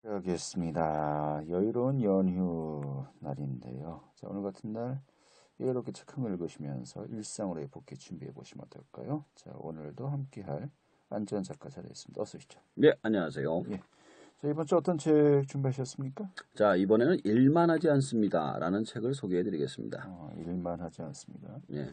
알겠습니다. 여유로운 연휴 날인데요. 자, 오늘 같은 날 여유롭게 책 한 권 읽으시면서 일상으로의 복귀 준비해 보시면 어떨까요? 자, 오늘도 함께할 안전 작가 자리했습니다. 어서 오시죠. 네, 안녕하세요. 예. 자, 이번 주 어떤 책 준비하셨습니까? 자, 이번에는 일만 하지 않습니다. 라는 책을 소개해 드리겠습니다. 일만 하지 않습니다. 예.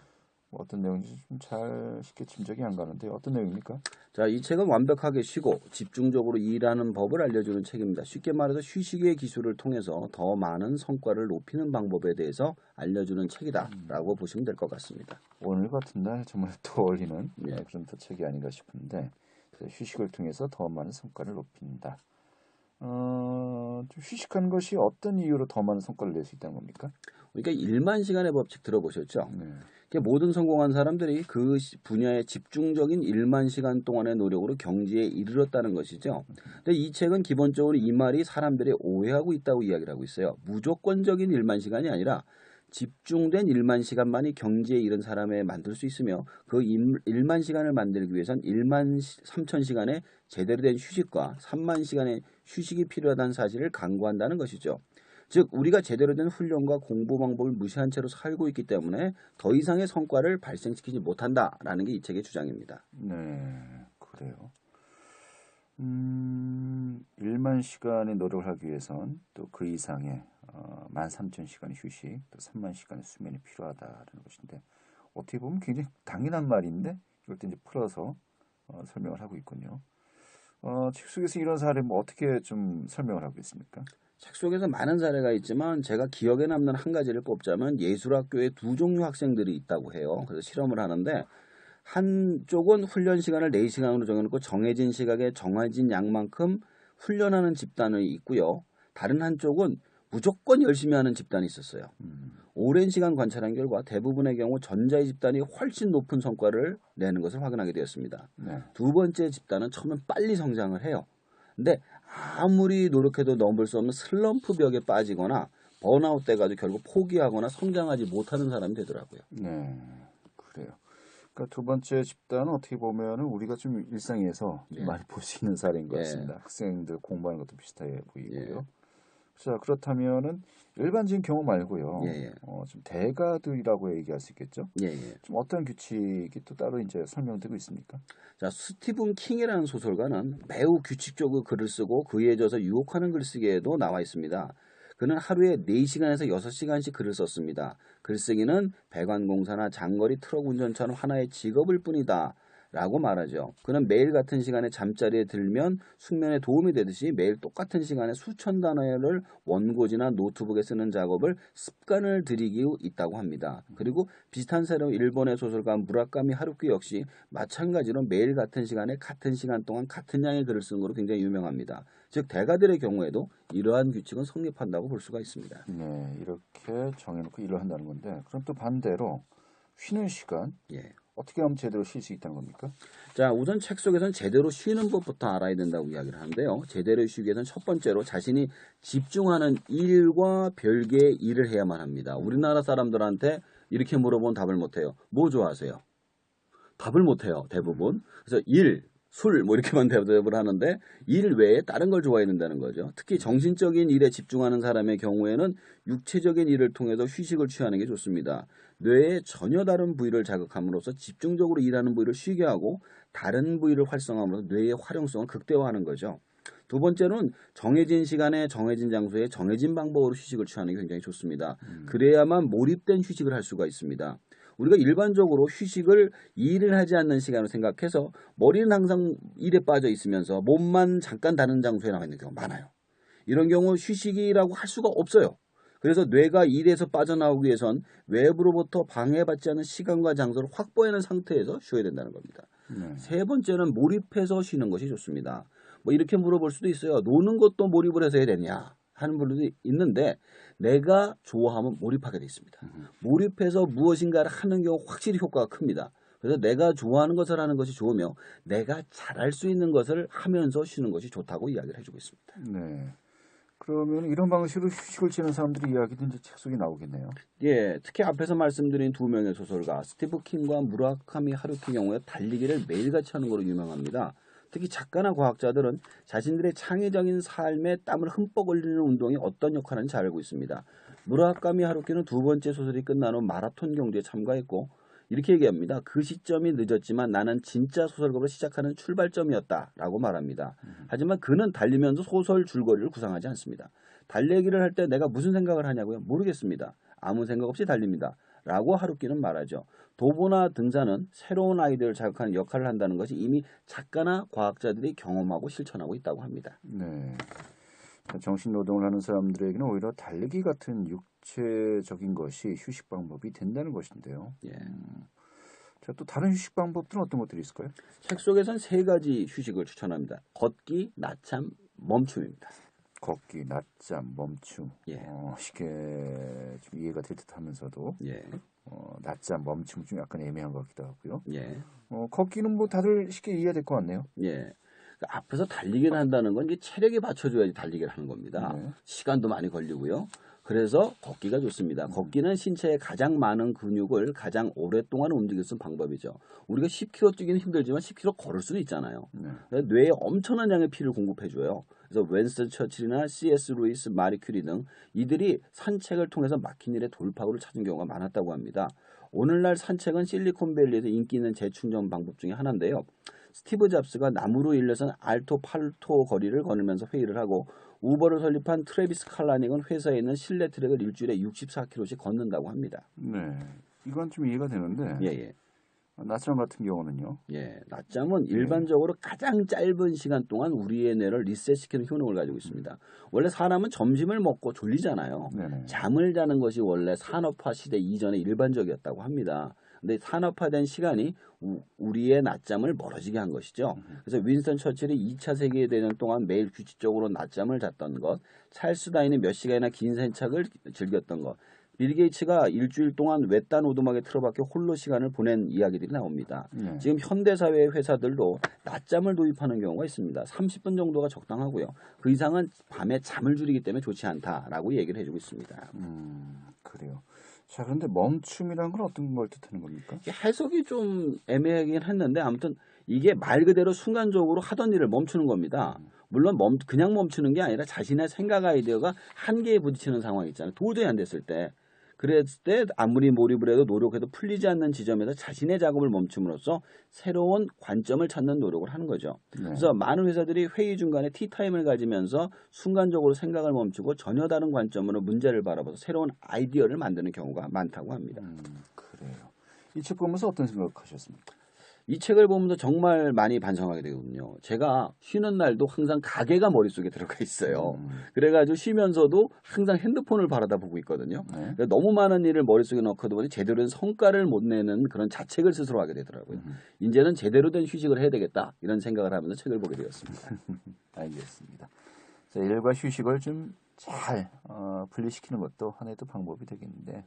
뭐 어떤 내용인지 좀 잘 쉽게 짐작이 안 가는데 어떤 내용입니까? 자, 이 책은 완벽하게 쉬고 집중적으로 일하는 법을 알려주는 책입니다. 쉽게 말해서 휴식의 기술을 통해서 더 많은 성과를 높이는 방법에 대해서 알려주는 책이다. 라고 보시면 될 것 같습니다. 오늘 같은 날 정말 떠올리는 예. 그런 또 책이 아닌가 싶은데 휴식을 통해서 더 많은 성과를 높인다. 좀 휴식하는 것이 어떤 이유로 더 많은 성과를 낼 수 있다는 겁니까? 그러니까 1만 시간의 법칙 들어보셨죠? 네. 그러니까 모든 성공한 사람들이 그 분야의 집중적인 1만 시간 동안의 노력으로 경지에 이르렀다는 것이죠. 근데 이 책은 기본적으로 이 말이 사람들이 오해하고 있다고 이야기를 하고 있어요. 무조건적인 1만 시간이 아니라 집중된 1만 시간만이 경지에 이른 사람에 만들 수 있으며 그 1만 시간을 만들기 위해선 1만 3천 시간의 제대로 된 휴식과 3만 시간의 휴식이 필요하다는 사실을 강구한다는 것이죠. 즉 우리가 제대로 된 훈련과 공부 방법을 무시한 채로 살고 있기 때문에 더 이상의 성과를 발생시키지 못한다라는 게 이 책의 주장입니다. 네, 그래요. 1만 시간의 노력을 하기 위해선 또 그 이상의 13,000시간의 휴식, 또 3만 시간의 수면이 필요하다는 것인데 어떻게 보면 굉장히 당연한 말인데 이걸 또 이제 풀어서 설명을 하고 있군요. 책 속에서 이런 사례 뭐 어떻게 좀 설명을 하고 있습니까? 책 속에서 많은 사례가 있지만 제가 기억에 남는 한 가지를 꼽자면 예술학교에 두 종류 학생들이 있다고 해요. 그래서 실험을 하는데 한쪽은 훈련 시간을 4시간으로 정해놓고 정해진 시각에 정해진 양만큼 훈련하는 집단이 있고요. 다른 한쪽은 무조건 열심히 하는 집단이 있었어요. 오랜 시간 관찰한 결과 대부분의 경우 전자의 집단이 훨씬 높은 성과를 내는 것을 확인하게 되었습니다. 네. 두 번째 집단은 처음엔 빨리 성장을 해요. 근데 아무리 노력해도 넘을 수 없는 슬럼프 벽에 빠지거나 번아웃 돼가지고 결국 포기하거나 성장하지 못하는 사람이 되더라고요. 네, 그래요. 그러니까 두 번째 집단은 어떻게 보면은 우리가 좀 일상에서 좀 예. 많이 볼 수 있는 사례인 것 예. 같습니다. 학생들 공부하는 것도 비슷해 보이고요. 예. 자, 그렇다면은 일반적인 경우 말고요. 예. 좀 대가들이라고 얘기할 수 있겠죠? 예. 예. 좀 어떤 규칙이 또 따로 이제 설명되고 있습니까? 자, 스티븐 킹이라는 소설가는 매우 규칙적으로 글을 쓰고 그에 져서 유혹하는 글쓰기에도 나와 있습니다. 그는 하루에 4시간에서 6시간씩 글을 썼습니다. 글쓰기는 배관공사나 장거리 트럭 운전처럼 하나의 직업일 뿐이다. 라고 말하죠. 그는 매일 같은 시간에 잠자리에 들면 숙면에 도움이 되듯이 매일 똑같은 시간에 수천 단어를 원고지나 노트북에 쓰는 작업을 습관을 들이기고 있다고 합니다. 그리고 비슷한 사례로 일본의 소설가 무라카미 하루키 역시 마찬가지로 매일 같은 시간에 같은 시간 동안 같은 양의 글을 쓰는 것으로 굉장히 유명합니다. 즉 대가들의 경우에도 이러한 규칙은 성립한다고 볼 수가 있습니다. 네, 이렇게 정해놓고 일을 한다는 건데, 그럼 또 반대로 쉬는 시간 예. 어떻게 하면 제대로 쉴 수 있다는 겁니까? 자, 우선 책 속에서는 제대로 쉬는 법부터 알아야 된다고 이야기를 하는데요. 제대로 쉬기 위해서는 첫 번째로 자신이 집중하는 일과 별개의 일을 해야만 합니다. 우리나라 사람들한테 이렇게 물어보면 답을 못해요. 뭐 좋아하세요? 답을 못해요, 대부분. 그래서 일, 술, 뭐 이렇게만 대답을 하는데 일 외에 다른 걸 좋아해야 된다는 거죠. 특히 정신적인 일에 집중하는 사람의 경우에는 육체적인 일을 통해서 휴식을 취하는 게 좋습니다. 뇌의 전혀 다른 부위를 자극함으로써 집중적으로 일하는 부위를 쉬게 하고 다른 부위를 활성화함으로써 뇌의 활용성을 극대화하는 거죠. 두 번째는 정해진 시간에 정해진 장소에 정해진 방법으로 휴식을 취하는 게 굉장히 좋습니다. 그래야만 몰입된 휴식을 할 수가 있습니다. 우리가 일반적으로 휴식을 일을 하지 않는 시간으로 생각해서 머리는 항상 일에 빠져 있으면서 몸만 잠깐 다른 장소에 나와 있는 경우가 많아요. 이런 경우 휴식이라고 할 수가 없어요. 그래서 뇌가 일에서 빠져나오기 위해선 외부로부터 방해받지 않은 시간과 장소를 확보하는 상태에서 쉬어야 된다는 겁니다. 세 번째는 몰입해서 쉬는 것이 좋습니다. 뭐 이렇게 물어볼 수도 있어요. 노는 것도 몰입을 해서 해야 되냐 하는 분들도 있는데 내가 좋아하면 몰입하게 돼 있습니다. 몰입해서 무엇인가를 하는 경우 확실히 효과가 큽니다. 그래서 내가 좋아하는 것을 하는 것이 좋으며 내가 잘할 수 있는 것을 하면서 쉬는 것이 좋다고 이야기를 해주고 있습니다. 네. 그러면 이런 방식으로 휴식을 취하는 사람들의 이야기도 이제 책 속에 나오겠네요. 예, 특히 앞에서 말씀드린 두 명의 소설가 스티브 킹과 무라카미 하루키 경우에 달리기를 매일같이 하는 것으로 유명합니다. 특히 작가나 과학자들은 자신들의 창의적인 삶에 땀을 흠뻑 흘리는 운동이 어떤 역할을 하는지 잘 알고 있습니다. 무라카미 하루키는 두 번째 소설이 끝난 후 마라톤 경주에 참가했고 이렇게 얘기합니다. 그 시점이 늦었지만 나는 진짜 소설가로 시작하는 출발점이었다라고 말합니다. 하지만 그는 달리면서 소설 줄거리를 구상하지 않습니다. 달리기를 할 때 내가 무슨 생각을 하냐고요? 모르겠습니다. 아무 생각 없이 달립니다. 라고 하루키는 말하죠. 도보나 등산은 새로운 아이디어를 자극하는 역할을 한다는 것이 이미 작가나 과학자들이 경험하고 실천하고 있다고 합니다. 네. 정신 노동을 하는 사람들에게는 오히려 달리기 같은 육체적인 것이 휴식 방법이 된다는 것인데요. 예. 자, 또 다른 휴식 방법들은 어떤 것들이 있을까요? 책 속에선 세 가지 휴식을 추천합니다. 걷기, 낮잠, 멈춤입니다. 걷기, 낮잠, 멈춤. 예. 쉽게 좀 이해가 될 듯하면서도 예. 낮잠, 멈춤 좀 약간 애매한 것 같기도 하고요. 예. 걷기는 뭐 다들 쉽게 이해가 될 것 같네요. 예. 그러니까 앞에서 달리기를 한다는 건 이게 체력에 받쳐줘야지 달리기를 하는 겁니다. 네. 시간도 많이 걸리고요. 그래서 걷기가 좋습니다. 걷기는 신체의 가장 많은 근육을 가장 오랫동안 움직일 수 있는 방법이죠. 우리가 10km 뛰기는 힘들지만 10km 걸을 수는 있잖아요. 네. 뇌에 엄청난 양의 피를 공급해줘요. 그래서 윈스턴 처칠이나 C.S. 루이스, 마리 큐리 등 이들이 산책을 통해서 막힌 일의 돌파구를 찾은 경우가 많았다고 합니다. 오늘날 산책은 실리콘밸리에서 인기 있는 재충전 방법 중에 하나인데요. 스티브 잡스가 나무로 일려선 알토 팔토 거리를 걸으면서 회의를 하고 우버를 설립한 트래비스 칼라닉은 회사에 있는 실내 트랙을 일주일에 64km씩 걷는다고 합니다. 네. 이건 좀 이해가 되는데 예. 낮잠 같은 경우는요. 예, 낮잠은 일반적으로 가장 짧은 시간 동안 우리의 뇌를 리셋시키는 효능을 가지고 있습니다. 원래 사람은 점심을 먹고 졸리잖아요. 네네. 잠을 자는 것이 원래 산업화 시대 이전에 일반적이었다고 합니다. 근데 산업화된 시간이 우리의 낮잠을 멀어지게 한 것이죠. 그래서 윈스턴 처칠이 2차 세계대전 동안 매일 규칙적으로 낮잠을 잤던 것, 찰스 다인이 몇 시간이나 긴 산책을 즐겼던 것, 빌 게이츠가 일주일 동안 외딴 오두막에 틀어박혀 홀로 시간을 보낸 이야기들이 나옵니다. 네. 지금 현대사회의 회사들도 낮잠을 도입하는 경우가 있습니다. 30분 정도가 적당하고요. 그 이상은 밤에 잠을 줄이기 때문에 좋지 않다라고 얘기를 해주고 있습니다. 그래요. 자, 그런데 멈춤이란 건 어떤 걸 뜻하는 겁니까? 이게 해석이 좀 애매하긴 했는데 아무튼 이게 말 그대로 순간적으로 하던 일을 멈추는 겁니다. 물론 그냥 멈추는 게 아니라 자신의 생각 아이디어가 한계에 부딪히는 상황이 있잖아요. 도저히 안 됐을 때. 그랬을 때 아무리 몰입을 해도 노력해도 풀리지 않는 지점에서 자신의 작업을 멈춤으로써 새로운 관점을 찾는 노력을 하는 거죠. 네. 그래서 많은 회사들이 회의 중간에 티타임을 가지면서 순간적으로 생각을 멈추고 전혀 다른 관점으로 문제를 바라봐서 새로운 아이디어를 만드는 경우가 많다고 합니다. 그래요. 이 책 보면서 어떤 생각하셨습니까? 이 책을 보면서 정말 많이 반성하게 되거든요. 제가 쉬는 날도 항상 가게가 머릿속에 들어가 있어요. 그래가지고 쉬면서도 항상 핸드폰을 바라다 보고 있거든요. 네. 그러니까 너무 많은 일을 머릿속에 넣거든 보니 제대로 된 성과를 못 내는 그런 자책을 스스로 하게 되더라고요. 이제는 제대로 된 휴식을 해야 되겠다 이런 생각을 하면서 책을 보게 되었습니다. 알겠습니다. 자, 일과 휴식을 좀 잘 분리시키는 것도 하나의 또 방법이 되겠는데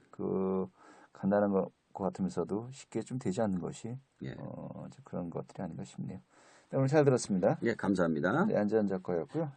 간단한 것 같으면서도 쉽게 좀 되지 않는 것이 예. 그런 것들이 아닌가 싶네요. 네, 오늘 잘 들었습니다. 예, 감사합니다. 네, 안재한 작가였고요.